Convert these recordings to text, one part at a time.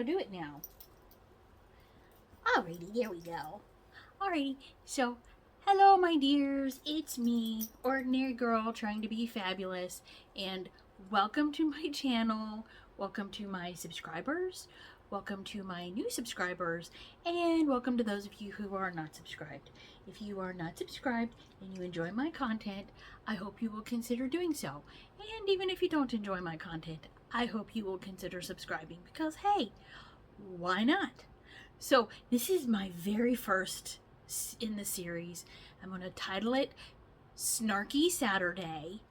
to do it now. Alrighty, there we go. Alrighty, so hello, my dears. It's me, ordinary girl trying to be fabulous, and welcome to my channel. Welcome to my subscribers. Welcome to my new subscribers, and welcome to those of you who are not subscribed. If you are not subscribed and you enjoy my content, I hope you will consider doing so. And even if you don't enjoy my content, I hope you will consider subscribing because, hey, why not? So this is my very first in the series. I'm going to title it Snarky Saturday,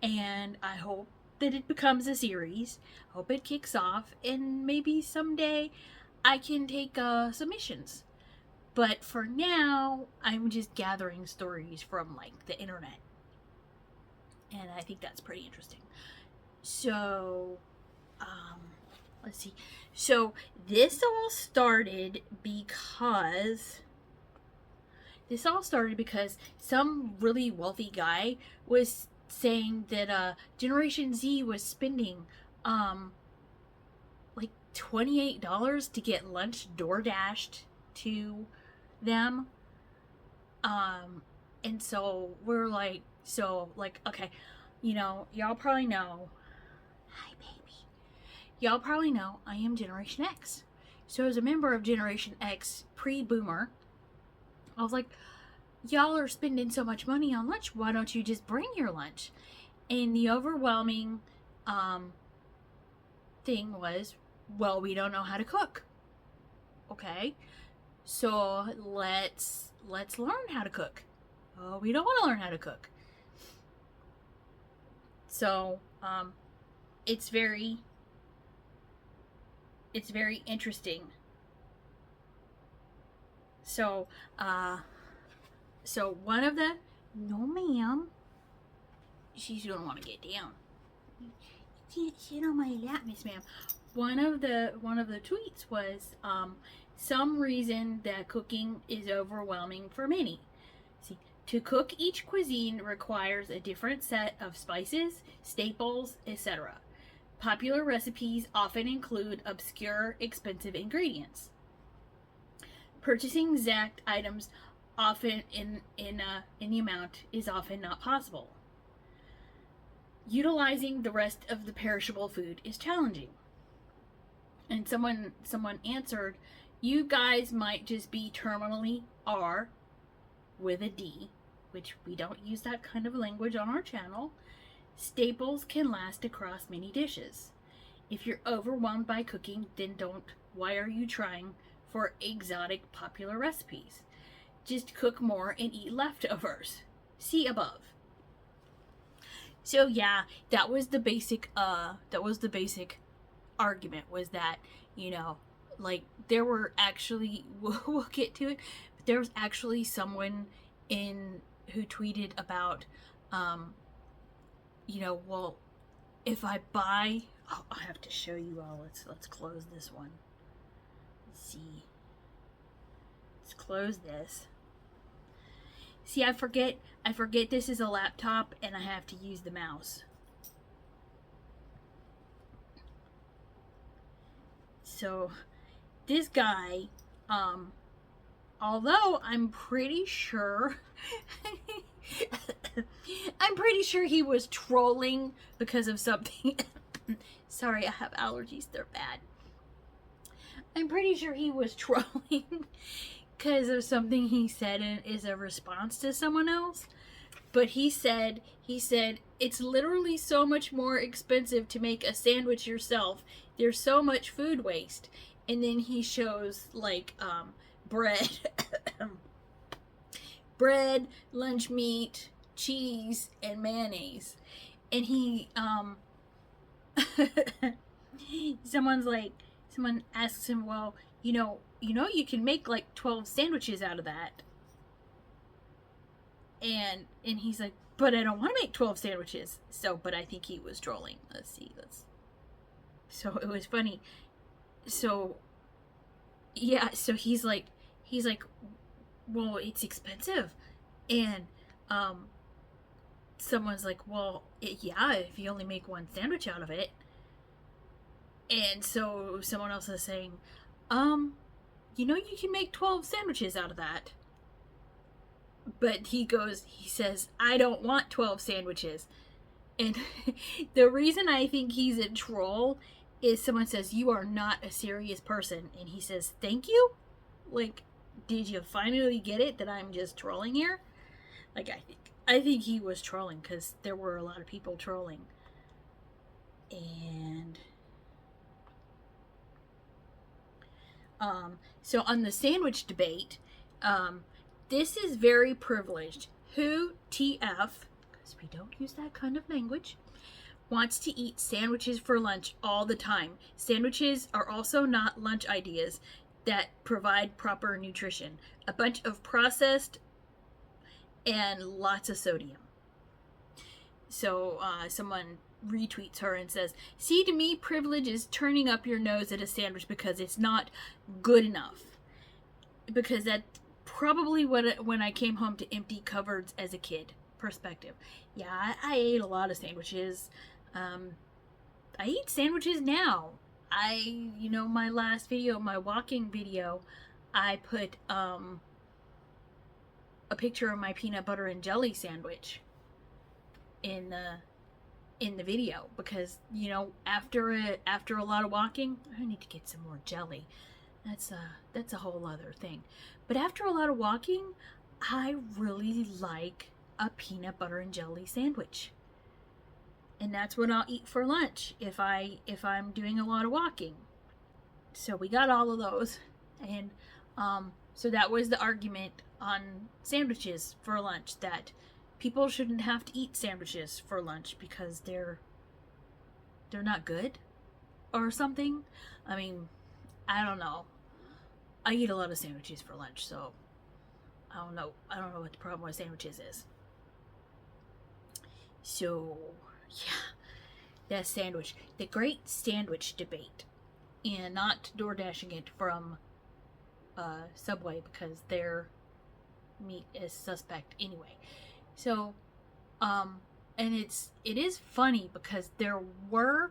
and I hope that it becomes a series. Hope it kicks off, and maybe someday I can take submissions. But for now, I'm just gathering stories from like the internet, and I think that's pretty interesting. So, let's see. So this all started because some really wealthy guy was saying that Generation Z was spending like $28 to get lunch door dashed to them, and so we're like, okay, y'all probably know, hi baby, y'all probably know I am Generation X. So as a member of Generation X, pre-boomer, I was like, y'all are spending so much money on lunch, why don't you just bring your lunch? And the overwhelming thing was, well, we don't know how to cook. Okay, so let's learn how to cook. Oh, we don't want to learn how to cook. So it's very interesting. So so one of the, no ma'am, she's gonna want to get down. You can't sit on my lap, Miss Ma'am. One of the tweets was some reason that cooking is overwhelming for many. See, to cook each cuisine requires a different set of spices, staples, etc. Popular recipes often include obscure, expensive ingredients. Purchasing exact items often in the amount is often not possible. Utilizing the rest of the perishable food is challenging. And someone answered, you guys might just be terminally R with a D, which we don't use that kind of language on our channel. Staples can last across many dishes. If you're overwhelmed by cooking, then don't. Why are you trying for exotic popular recipes? Just cook more and eat leftovers. See above. So yeah, that was the basic argument, was that, like, there were actually, we'll get to it, but there was actually someone who tweeted about, well, if I buy, I have to show you all. Let's close this one. Let's see. Let's close this. See, I forget this is a laptop and I have to use the mouse. So this guy, although I'm pretty sure he was trolling because of something. Sorry, I have allergies, they're bad. I'm pretty sure he was trolling because of something he said and is a response to someone else. But he said it's literally so much more expensive to make a sandwich yourself. There's so much food waste. And then he shows like bread bread, lunch meat, cheese, and mayonnaise. And he someone asks him, well, you can make like 12 sandwiches out of that. And he's like, but I don't want to make 12 sandwiches. But I think he was trolling. So it was funny. So yeah, so he's like, well, it's expensive. And someone's like, well, yeah, if you only make one sandwich out of it. And so someone else is saying, you know, you can make 12 sandwiches out of that. But he says, I don't want 12 sandwiches. And the reason I think he's a troll is someone says, you are not a serious person. And he says, thank you? Like, did you finally get it that I'm just trolling here? Like, I think he was trolling because there were a lot of people trolling. And so on the sandwich debate, this is very privileged. Who TF, because we don't use that kind of language, wants to eat sandwiches for lunch all the time? Sandwiches are also not lunch ideas that provide proper nutrition. A bunch of processed and lots of sodium. So someone retweets her and says, see, to me, privilege is turning up your nose at a sandwich because it's not good enough. Because that probably when I came home to empty cupboards as a kid perspective. Yeah, I ate a lot of sandwiches. I eat sandwiches now. My last video, my walking video, I put a picture of my peanut butter and jelly sandwich in the video because, you know, after a lot of walking, I need to get some more jelly. That's a whole other thing. But after a lot of walking, I really like a peanut butter and jelly sandwich. And that's what I'll eat for lunch if I'm doing a lot of walking. So we got all of those. And so that was the argument on sandwiches for lunch, that people shouldn't have to eat sandwiches for lunch because they're not good or something. I mean, I don't know. I eat a lot of sandwiches for lunch, so I don't know what the problem with sandwiches is. So, yeah, that sandwich, the great sandwich debate, and not door dashing it from Subway because their meat is suspect anyway. So, and it is funny because there were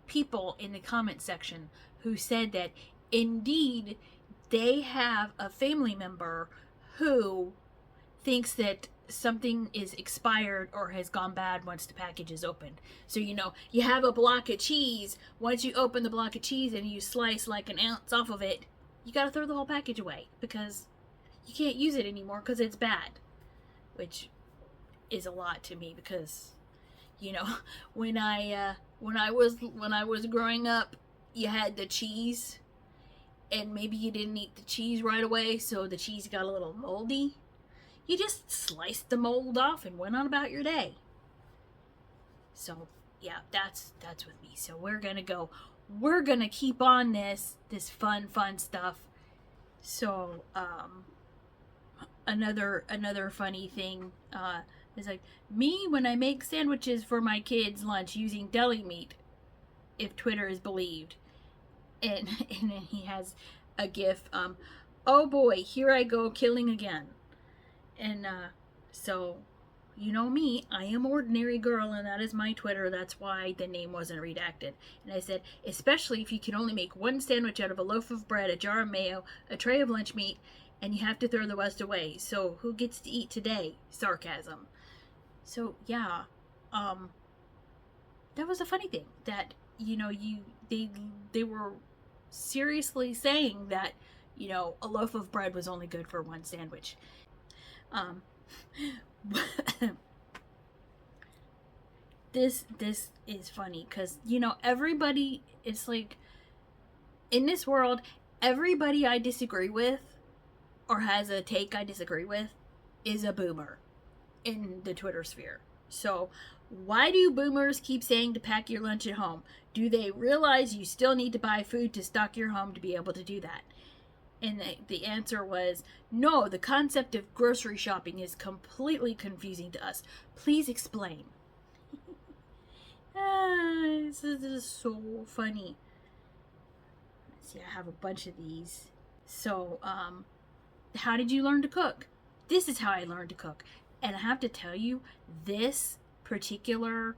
people in the comment section who said that indeed they have a family member who thinks that something is expired or has gone bad once the package is opened. So, you know, you have a block of cheese. Once you open the block of cheese and you slice like an ounce off of it, you gotta throw the whole package away because you can't use it anymore because it's bad. Which is a lot to me because, you know, when I was growing up, you had the cheese and maybe you didn't eat the cheese right away, so the cheese got a little moldy. You just sliced the mold off and went on about your day. So yeah, that's with me. So we're gonna keep on this fun stuff. So another funny thing is like me when I make sandwiches for my kids' lunch using deli meat, if Twitter is believed. And then he has a gif, oh boy, here I go killing again. And so, you know me, I am Ordinary Girl, and that is my Twitter. That's why the name wasn't redacted. And I said, especially if you can only make one sandwich out of a loaf of bread, a jar of mayo, a tray of lunch meat, and you have to throw the rest away. So who gets to eat today? Sarcasm. So yeah, that was a funny thing that, you know, they were seriously saying that, you know, a loaf of bread was only good for one sandwich. This is funny because, you know, everybody, it's like in this world, everybody I disagree with or has a take I disagree with is a boomer in the Twitter sphere. So why do boomers keep saying to pack your lunch at home? Do they realize you still need to buy food to stock your home to be able to do that? And the answer was, no, the concept of grocery shopping is completely confusing to us. Please explain. This is so funny. See, I have a bunch of these. So, how did you learn to cook? This is how I learned to cook. And I have to tell you, this particular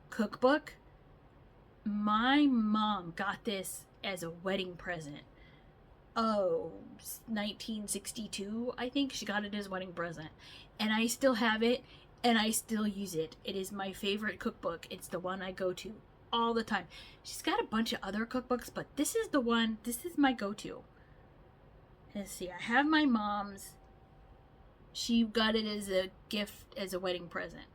cookbook My mom got this as a wedding present. Oh, 1962, I think she got it as a wedding present. And I still have it and I still use it. It is my favorite cookbook. It's the one I go to all the time. She's got a bunch of other cookbooks, but this is the one, this is my go-to. Let's see, I have my mom's. She got it as a gift, as a wedding present.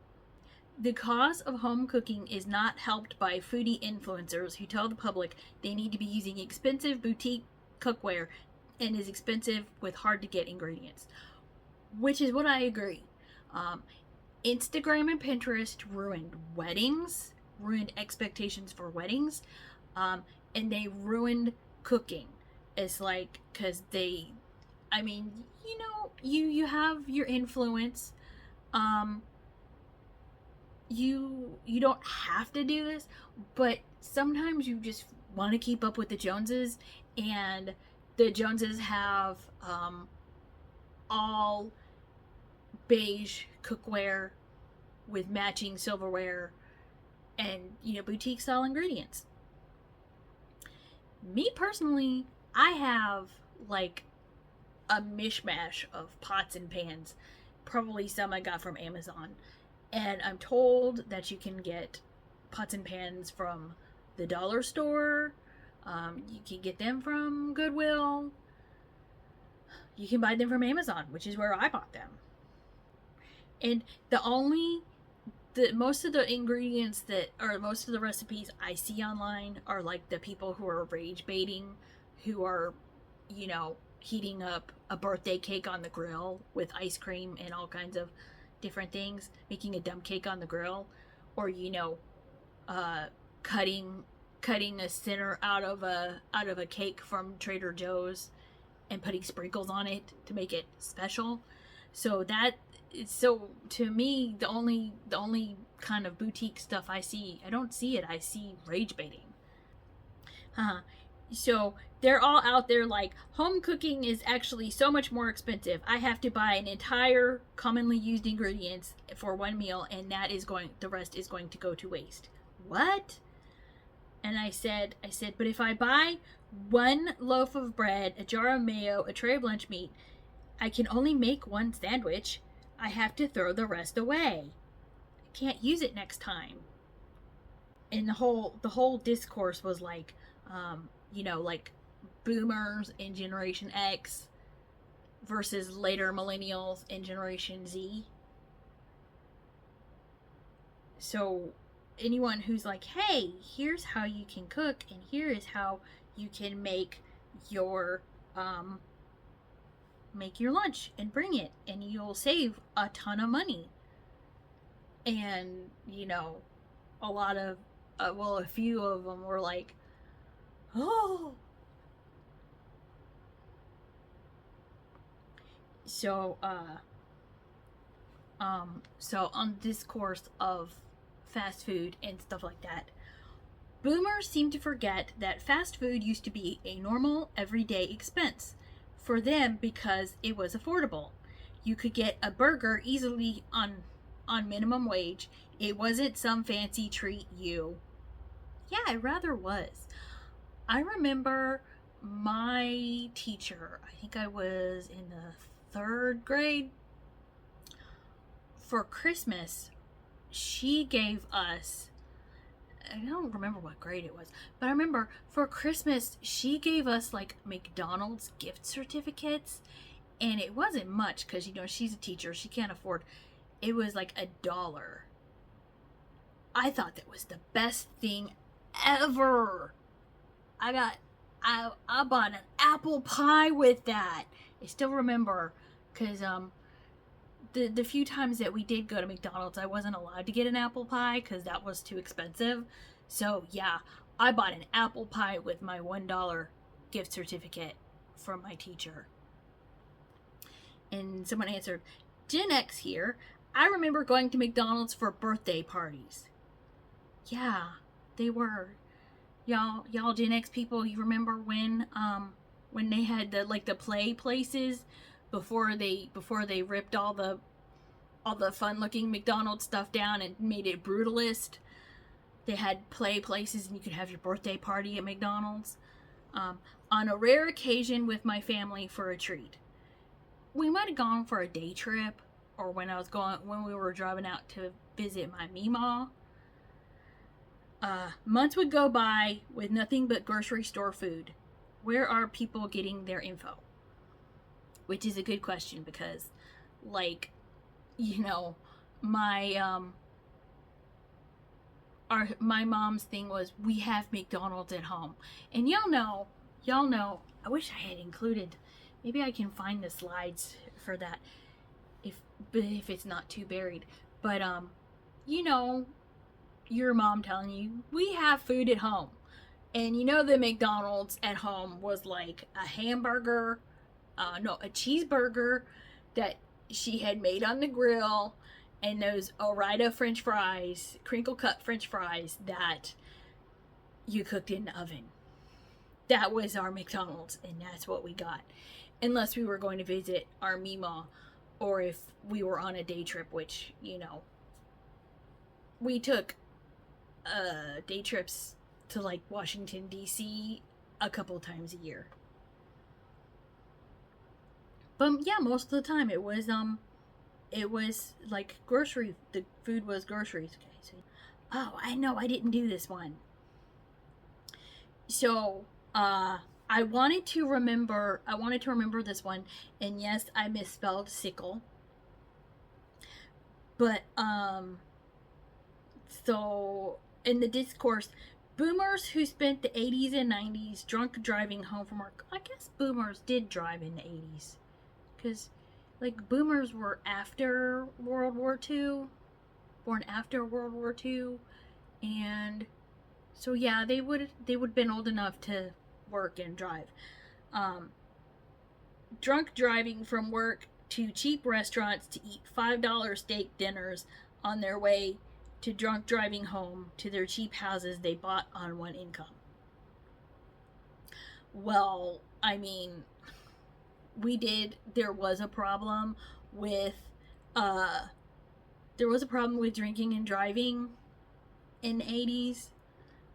The cause of home cooking is not helped by foodie influencers who tell the public they need to be using expensive boutique cookware and is expensive with hard to get ingredients, which is what I agree. Instagram and Pinterest ruined weddings, ruined expectations for weddings, and they ruined cooking. It's like, because they, I mean, you know, you have your influence. You don't have to do this, but sometimes you just want to keep up with the Joneses, and the Joneses have all beige cookware with matching silverware and, you know, boutique style ingredients. Me personally, I have like a mishmash of pots and pans, probably some I got from Amazon. And I'm told that you can get pots and pans from the dollar store. You can get them from Goodwill. You can buy them from Amazon, which is where I bought them. And most of the ingredients that, or most of the recipes I see online are like the people who are rage baiting, who are, you know, heating up a birthday cake on the grill with ice cream and all kinds of different things, making a dump cake on the grill, or, you know, cutting a center out of a cake from Trader Joe's and putting sprinkles on it to make it special. So to me, the only kind of boutique stuff I see, I don't see it. I see rage baiting. So they're all out there like, home cooking is actually so much more expensive. I have to buy an entire commonly used ingredients for one meal, and the rest is going to go to waste. What? And I said, but if I buy one loaf of bread, a jar of mayo, a tray of lunch meat, I can only make one sandwich. I have to throw the rest away. I can't use it next time. And the whole discourse was like, you know, like boomers in Generation X versus later millennials in Generation Z. So anyone who's like, hey, here's how you can cook, and here is how you can make your lunch and bring it, and you'll save a ton of money. And, you know, a few of them were like, oh. So on discourse of fast food and stuff like that, boomers seem to forget that fast food used to be a normal, everyday expense for them because it was affordable. You could get a burger easily on minimum wage. It wasn't some fancy treat you. Yeah, it rather was. I remember my teacher, I think I was in the 3rd grade, for Christmas, she gave us, I don't remember what grade it was, but I remember for Christmas, she gave us like McDonald's gift certificates, and it wasn't much because, you know, she's a teacher, she can't afford, it was like $1. I thought that was the best thing ever. I bought an apple pie with that. I still remember, because the few times that we did go to McDonald's, I wasn't allowed to get an apple pie because that was too expensive. So yeah, I bought an apple pie with my $1 gift certificate from my teacher. And someone answered, Gen X here. I remember going to McDonald's for birthday parties. Yeah, they were. Y'all Gen X people, you remember when they had the play places before they ripped all the fun looking McDonald's stuff down and made it brutalist? they had play places and you could have your birthday party at McDonald's. On a rare occasion with my family for a treat. We might have gone for a day trip, or when we were driving out to visit my Meemaw. Months would go by with nothing but grocery store food. Where are people getting their info? Which is a good question because, like, you know, my my mom's thing was we have McDonald's at home, and y'all know. I wish I had included. Maybe I can find the slides for that, if it's not too buried. But you know, your mom telling you we have food at home, and you know the McDonald's at home was like a hamburger, a cheeseburger that she had made on the grill, and those Ore-Ida French fries, crinkle cut French fries that you cooked in the oven. That was our McDonald's, and that's what we got. Unless we were going to visit our Meemaw, or if we were on a day trip, which, you know, we took day trips to, like, Washington, D.C. a couple times a year. But, yeah, most of the time it was like the food was groceries. Okay, so, oh, I know, I didn't do this one. So, I wanted to remember this one, and yes, I misspelled sickle. But, so, in the discourse, boomers who spent the 80s and 90s drunk driving home from work. I guess boomers did drive in the 80s. Because, like, boomers were after World War II. Born after World War II. And so, yeah, they would have been old enough to work and drive. Drunk driving from work to cheap restaurants to eat $5 steak dinners on their way to drunk driving home to their cheap houses they bought on one income. Well, I mean, there was a problem with drinking and driving in the 80s,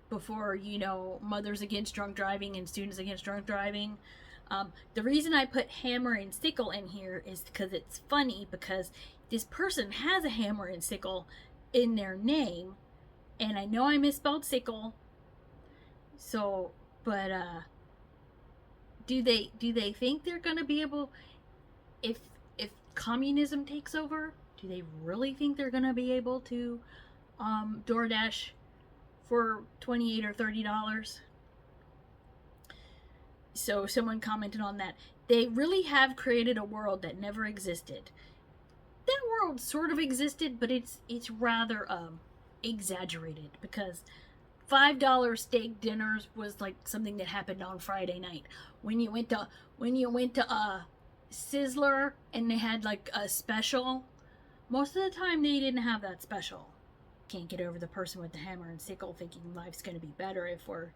before, you know, Mothers Against Drunk Driving and Students Against Drunk Driving. The reason I put hammer and sickle in here is because it's funny, because this person has a hammer and sickle in their name, and I know I misspelled sickle. So, but do they think they're gonna be able, if communism takes over, do they really think they're gonna be able to DoorDash for $28 or $30? So someone commented on that. They really have created a world that never existed. That world sort of existed, but it's rather exaggerated, because $5 steak dinners was like something that happened on Friday night when you went to Sizzler and they had like a special. Most of the time they didn't have that special. Can't get over the person with the hammer and sickle thinking life's going to be better if we're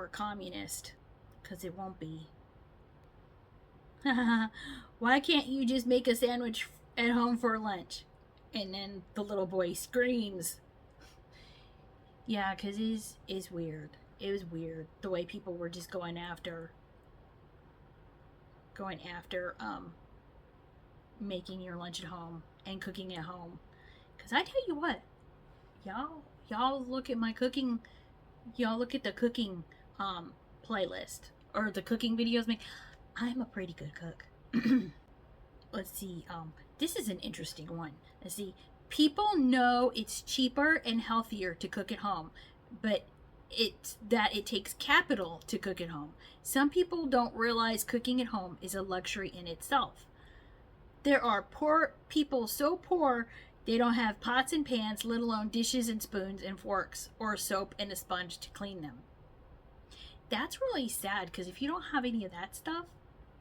communist, because it won't be. Why can't you just make a sandwich at home for lunch? And then the little boy screams. Yeah, because it's weird. It was weird the way people were just going after making your lunch at home and cooking at home. Because I tell you what, y'all look at my cooking, y'all look at the cooking playlist, or the cooking videos. I'm a pretty good cook. Let's see, this is an interesting one. Let's see, people know it's cheaper and healthier to cook at home, but it takes capital to cook at home. Some people don't realize cooking at home is a luxury in itself. There are poor people so poor they don't have pots and pans, let alone dishes and spoons and forks, or soap and a sponge to clean them. That's really sad, because if you don't have any of that stuff,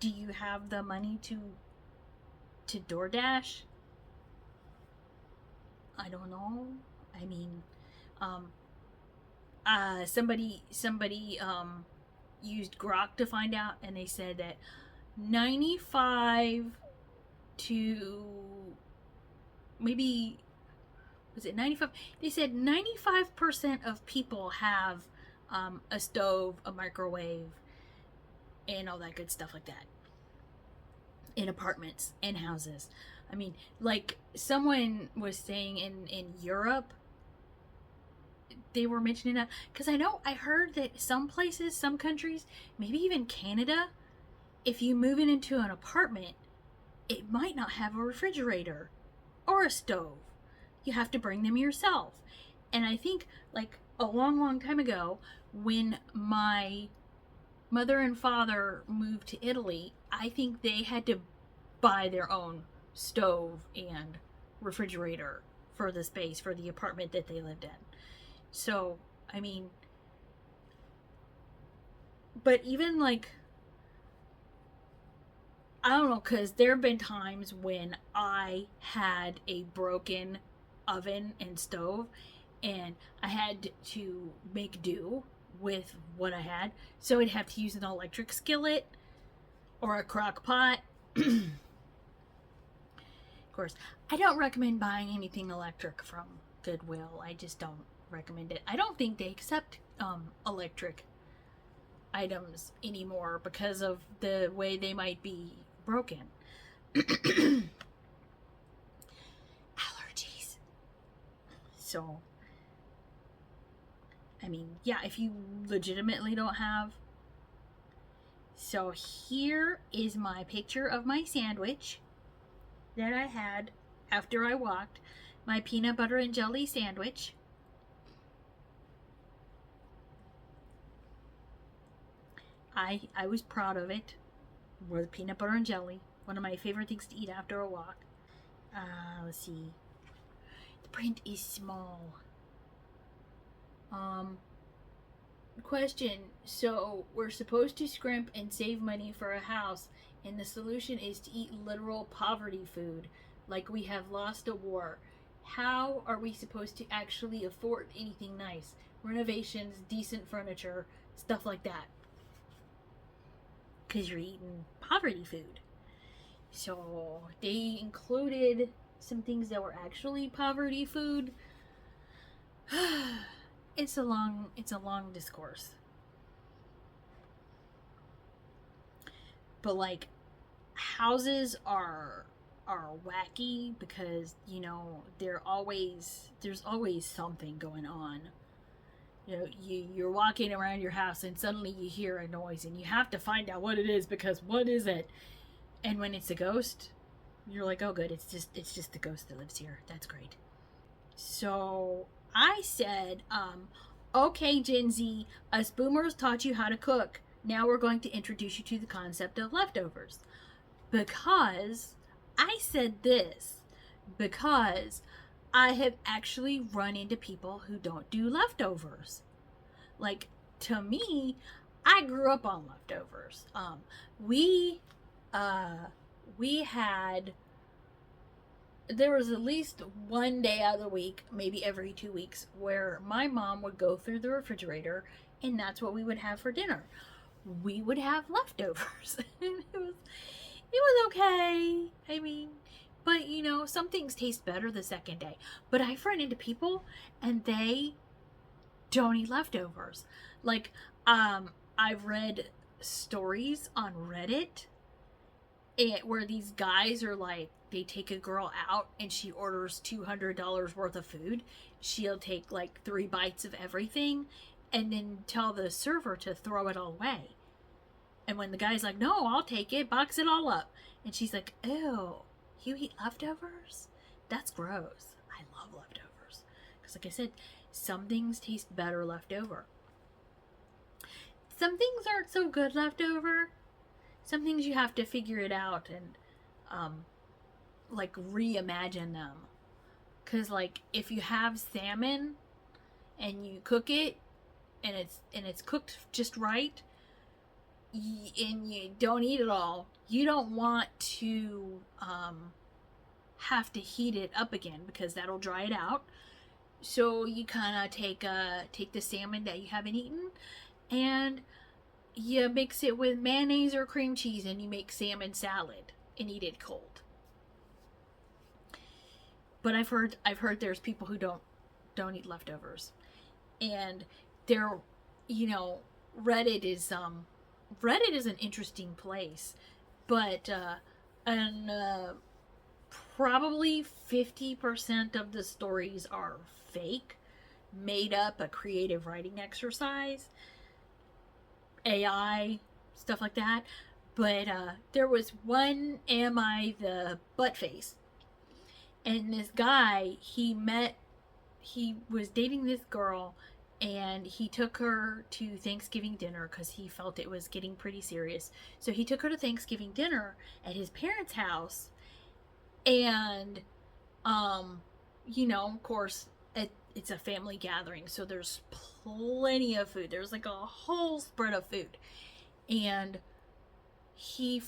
do you have the money to DoorDash? I don't know. I mean, somebody used Grok to find out, and they said that 95 to maybe was it 95? They said 95% of people have a stove, a microwave, and all that good stuff like that in apartments and houses. I mean, like someone was saying in Europe, they were mentioning that, because I heard that some places, some countries, maybe even Canada, if you move in into an apartment, it might not have a refrigerator or a stove. You have to bring them yourself. And I think like a long, long time ago, when my mother and father moved to Italy, I think they had to buy their own stove and refrigerator for the space, for the apartment that they lived in. So, I mean, but even like, I don't know, because there have been times when I had a broken oven and stove, and I had to make do with what I had. So I'd have to use an electric skillet or a crock pot. Of course, I don't recommend buying anything electric from Goodwill. I just don't recommend it. I don't think they accept electric items anymore because of the way they might be broken. Allergies. So, I mean, yeah, if you legitimately don't have. So here is my picture of my sandwich that I had after I walked. My peanut butter and jelly sandwich. I was proud of it. With peanut butter and jelly. One of my favorite things to eat after a walk. Let's see. The print is small. Question. So we're supposed to scrimp and save money for a house, and the solution is to eat literal poverty food, like we have lost a war. How are we supposed to actually afford anything nice? Renovations, decent furniture, stuff like that. Because you're eating poverty food. So they included some things that were actually poverty food. It's a long discourse. But like, houses are wacky because, you know, there's always something going on. You know, you're walking around your house and suddenly you hear a noise and you have to find out what it is, because what is it? And when it's a ghost, you're like, oh good, it's just the ghost that lives here. That's great. So I said, okay, Gen Z, us boomers taught you how to cook. Now we're going to introduce you to the concept of leftovers. Because I said this because I have actually run into people who don't do leftovers. Like, to me, I grew up on leftovers. We had, there was at least one day out of the week, maybe every 2 weeks, where my mom would go through the refrigerator and that's what we would have for dinner. We would have leftovers. And it was okay. I mean, but you know, some things taste better the second day. But I've run into people and they don't eat leftovers. Like, I've read stories on Reddit where these guys are like, they take a girl out and she orders $200 worth of food. She'll take like 3 bites of everything and then tell the server to throw it all away. And when the guy's like, no, I'll take it, box it all up. And she's like, ew, you eat leftovers? That's gross. I love leftovers. Because like I said, some things taste better left over. Some things aren't so good left over. Some things you have to figure it out and like reimagine them. Because like if you have salmon and you cook it and it's cooked just right, and you don't eat it all, you don't want to have to heat it up again because that'll dry it out. So you kind of take the salmon that you haven't eaten and you mix it with mayonnaise or cream cheese and you make salmon salad and eat it cold. but I've heard there's people who don't eat leftovers, and they're, you know, Reddit is an interesting place, but and probably 50% of the stories are fake, made up, a creative writing exercise, AI, stuff like that. But there was one, Am I the Buttface? And this guy, he was dating this girl, and he took her to Thanksgiving dinner because he felt it was getting pretty serious. So he took her to Thanksgiving dinner at his parents' house, and you know, of course, it's a family gathering, so there's plenty of food. There's like a whole spread of food, and he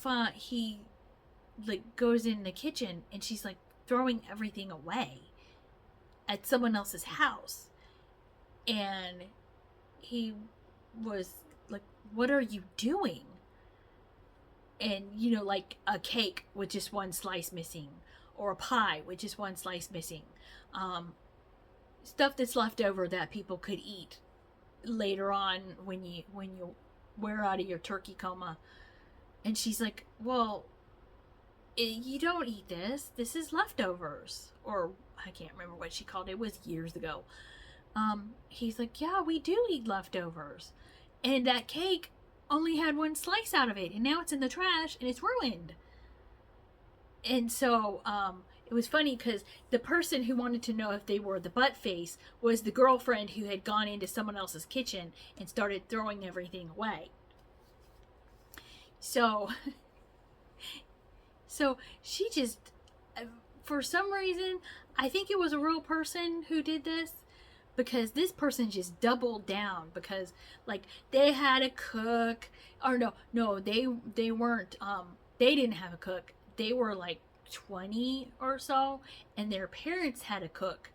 like goes in the kitchen, and she's like throwing everything away at someone else's house, and he was like, "What are you doing?" And you know, like a cake with just one slice missing, or a pie with just one slice missing, stuff that's left over that people could eat later on when you wear out of your turkey coma. And she's like, "Well, you don't eat this. This is leftovers." Or I can't remember what she called it. It was years ago. He's like, "Yeah, we do eat leftovers. And that cake only had one slice out of it, and now it's in the trash and it's ruined." And so it was funny because the person who wanted to know if they were the butt face was the girlfriend who had gone into someone else's kitchen and started throwing everything away. So she just, for some reason, I think it was a real person who did this, because this person just doubled down, because like they had a cook, or no, they weren't, they didn't have a cook. They were like 20 or so, and their parents had a cook,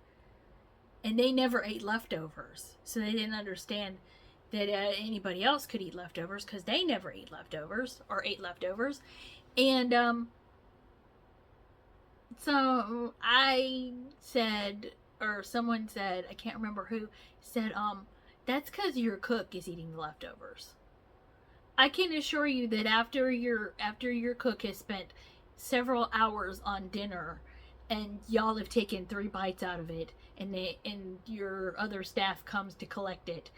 and they never ate leftovers, so they didn't understand that anybody else could eat leftovers, because they never ate leftovers or ate leftovers. And so I said, or someone said, I can't remember who, said, that's because your cook is eating the leftovers. I can assure you that after your cook has spent several hours on dinner, and y'all have taken 3 bites out of it, and your other staff comes to collect it,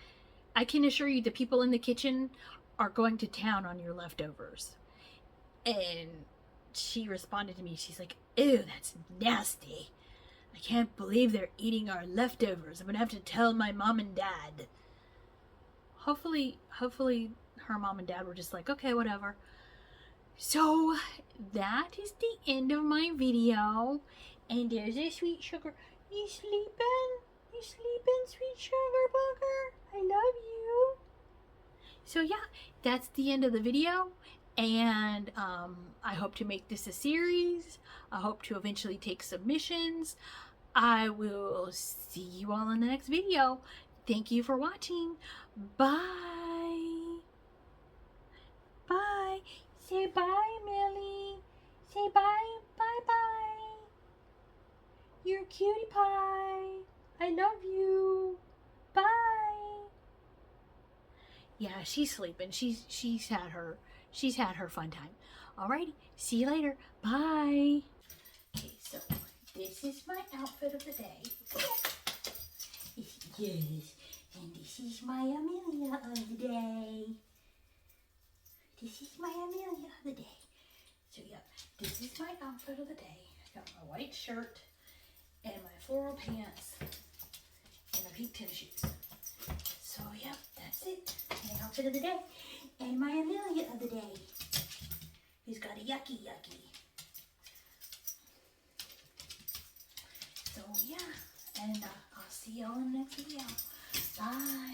I can assure you the people in the kitchen are going to town on your leftovers. And she responded to me, she's like, "Ew, that's nasty. I can't believe they're eating our leftovers. I'm gonna have to tell my mom and dad." Hopefully her mom and dad were just like, "Okay, whatever." So that is the end of my video. And there's a sweet sugar. You sleeping? You sleeping, sweet sugar bugger? I love you. So yeah, that's the end of the video. And I hope to make this a series. I hope to eventually take submissions. I will see you all in the next video. Thank you for watching. Bye. Bye. Say bye, Millie. Say bye. Bye-bye. You're a cutie pie. I love you. Bye. Yeah, she's sleeping. She's had her fun time. Alrighty, see you later. Bye. Okay, so this is my outfit of the day. Yes, and this is my Amelia of the day. This is my Amelia of the day. So yeah, this is my outfit of the day. I got my white shirt and my floral pants and my pink tennis shoes. So yep, that's it. My outfit of the day. And my Amelia of the day, who's got a yucky. So yeah, and I'll see y'all in the next video. Bye.